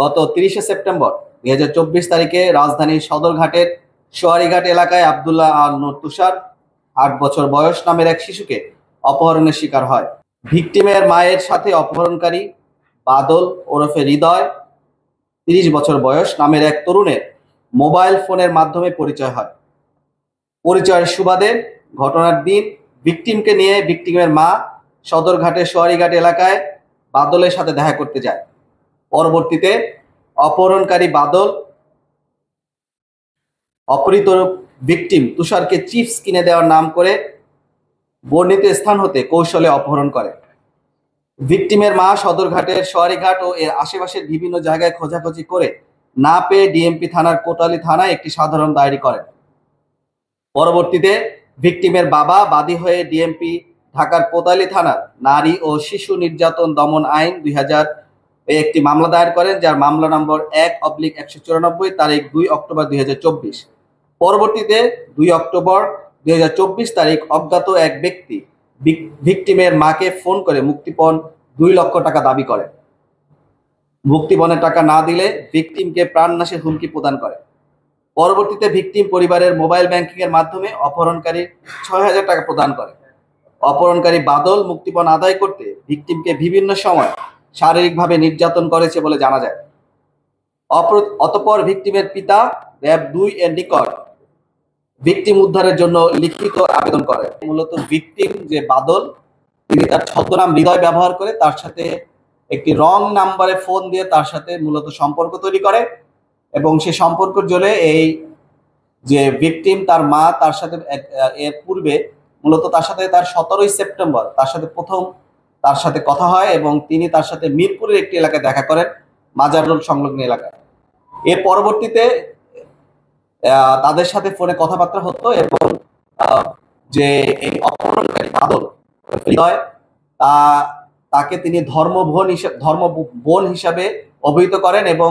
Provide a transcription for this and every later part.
গত 30 সেপ্টেম্বর 2024 তারিখে রাজধানীর সদরঘাটের সোয়ারীঘাট এলাকায় আব্দুল্লাহ আল নূর তুষার 8 বছর বয়স নামের এক শিশুকে অপহরণের শিকার হয়। ভিকটিমের মায়ের সাথে অপহরণকারী বাদল ওরফে হৃদয় 30 বছর বয়স নামের এক তরুণের মোবাইল ফোনের মাধ্যমে পরিচয় হয়। পরিচয়ের সুবাদে ঘটনার দিন ভিকটিমকে নিয়ে ভিকটিমের মা সদরঘাটের সোয়ারীঘাট এলাকায় বাদলের সাথে দেখা করতে যায়। পরবর্তীতে অপহরণকারী বাদল অপহৃত ভিকটিম তুষারকে চিপস কিনে দেওয়ার নাম করে বর্ণিত স্থান হতে কৌশলে অপহরণ করে। ভিকটিমের মা সদরঘাটের সোয়ারীঘাট ও এর আশেপাশের বিভিন্ন জায়গায় খোঁজাখুঁজি করে না পেয়ে ডিএমপি থানার কোটালী থানায় একটি সাধারণ ডায়েরি করেন। পরবর্তীতে ভিকটিমের বাবা বাদী হয়ে ডিএমপি ঢাকার কোতালী থানার নারী ও শিশু নির্যাতন দমন আইন 2000 একটি মামলা দায়ের করেন, যার মামলা নম্বর 1/194 তারিখ 2 অক্টোবর 2024। পরবর্তীতে 2 অক্টোবর 2024 তারিখ অজ্ঞাত এক ব্যক্তি ভিকটিমের মাকে ফোন করে মুক্তিপণ 2 লক্ষ টাকা দাবি করে। মুক্তিপণের টাকা না দিলে ভিকটিমকে প্রাণনাশের হুমকি প্রদান করে। পরবর্তীতে ভিকটিম পরিবারের মোবাইল ব্যাংকিং এর মাধ্যমে অপহরণকারী 6000 টাকা প্রদান করে। অপহরণকারী বাদল মুক্তিপণ আদায় করতে ভিকটিমকে বিভিন্ন সময় শারীরিকভাবে নির্যাতন করেছে বলে জানা যায়। অতঃপর ভিকটিমের পিতা র‍্যাব 2 এর নিকট ভিকটিম উদ্ধারের জন্য লিখিত আবেদন করে। মূলত ভিকটিম যে বাদল, তিনি তার ছদ্মনাম হৃদয় ব্যবহার করে তার সাথে একটি রং নাম্বারে ফোন দিয়ে তার সাথে মূলত সম্পর্ক তৈরি করে এবং সেই সম্পর্কের জোরে এই যে ভিকটিম তার মা তার সাথে এর পূর্বে মূলত তার সাথে তার 17 সেপ্টেম্বর তার সাথে কথা হয় এবং তিনি তার সাথে মিরপুরের একটি এলাকায় দেখা করেন, মাজার রোড সংলগ্ন এলাকায়। এর পরবর্তীতে তাদের সাথে ফোনে কথাবার্তা হতো এবং যে এই অপহরণকারী বাদল হৃদয় তাকে তিনি ধর্মবোন হিসাবে অভিহিত করেন এবং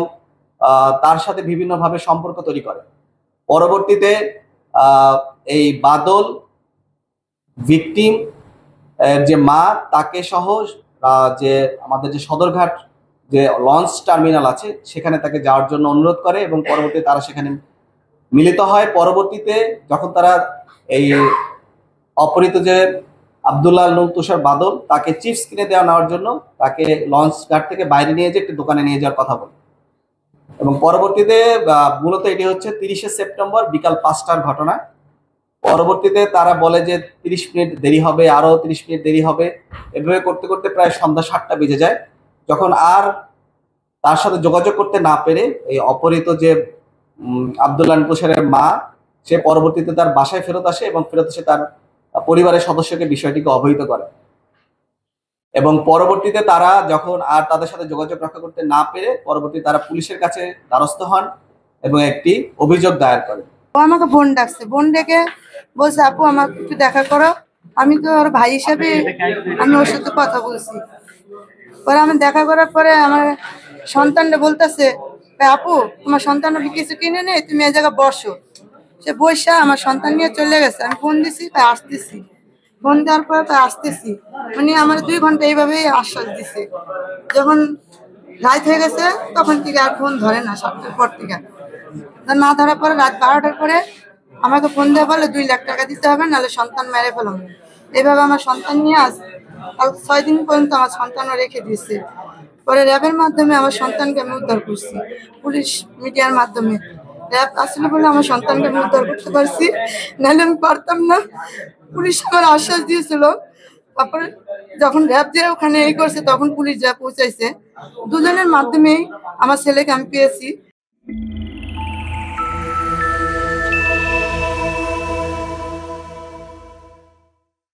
তার সাথে বিভিন্নভাবে সম্পর্ক তৈরি করেন। পরবর্তীতে এই বাদল ভিকটিম যে মা তাকে সহ যে আমাদের যে সদরঘাট যে লঞ্চ টার্মিনাল আছে সেখানে তাকে যাওয়ার জন্য অনুরোধ করে এবং পরবর্তীতে তারা সেখানে মিলিত হয়। পরবর্তীতে যখন তারা এই অপহৃত যে আব্দুল্লাহ আল নূর তুষার বাদল তাকে চিপস কিনে নেওয়ার জন্য তাকে লঞ্চ ঘাট থেকে বাইরে নিয়ে যেয়ে একটি দোকানে নিয়ে যাওয়ার কথা বলে এবং পরবর্তীতে মূলত এটি হচ্ছে 30 সেপ্টেম্বর বিকাল 5টার ঘটনা। পরবর্তীতে তারা বলে যে 30 মিনিট দেরি হবে, আরো 30 মিনিট দেরি হবে, এভাবে করতে করতে প্রায় সন্ধ্যা 7টা বেজে যায়। যখন আর তার সাথে যোগাযোগ করতে না পেরে এই অপহৃত যে আব্দুল্লাহ তুষারের মা সে পরবর্তীতে তার বাসায় ফেরত আসে এবং ফেরত এসে তার পরিবারের সদস্যকে বিষয়টিকে অবহিত করে এবং পরবর্তীতে তারা যখন আর তাদের সাথে যোগাযোগ রক্ষা করতে না পেরে পরবর্তীতে তারা পুলিশের কাছে দ্বারস্থ হন এবং একটি অভিযোগ দায়ের করেন। ও আমাকে বোন ডাকছে, বোন ডেকে বলছে আপু আমাকে একটু দেখা করো, আমি তো ওর ভাই হিসাবে আমি ওর সাথে কথা বলছি। পরে আমি দেখা করার পরে আমার সন্তানটা বলতেছে আপু তোমার সন্তান কিছু কিনে নেই, তুমি এই জায়গায় বসো। সে বসে আমার সন্তান নিয়ে চলে গেছে। আমি ফোন দিছি তাই আসতেছি, ফোন দেওয়ার পরে তাই আসতেছি, মানে আমার 2 ঘন্টা এইভাবেই আশ্বাস দিছে। যখন রাত হয়ে গেছে তখন থেকে আর ফোন ধরে না, 7টার পর থেকে না ধরার পরে রাত 12টার পরে আমাকে ফোন দিয়ে বলে 2 লাখ টাকা দিতে হবে, নাহলে সন্তান মেরে ফেলুন। এইভাবে আমার সন্তান নিয়ে আজ 6 দিন পর্যন্ত আমার সন্তানও রেখে দিয়েছে। পরে র্যাবের মাধ্যমে আমার সন্তানকে আমি উদ্ধার করছি, পুলিশ মিডিয়ার মাধ্যমে র্যাব আসলে বলে আমার সন্তানকে আমি উদ্ধার করতে পারছি, নাহলে আমি পারতাম না। পুলিশ আমার আশ্বাস দিয়েছিল, তারপরে যখন র্যাব যে ওখানে এই করছে তখন পুলিশ যা পৌঁছাইছে, দুজনের মাধ্যমেই আমার ছেলেকে আমি পেয়েছি।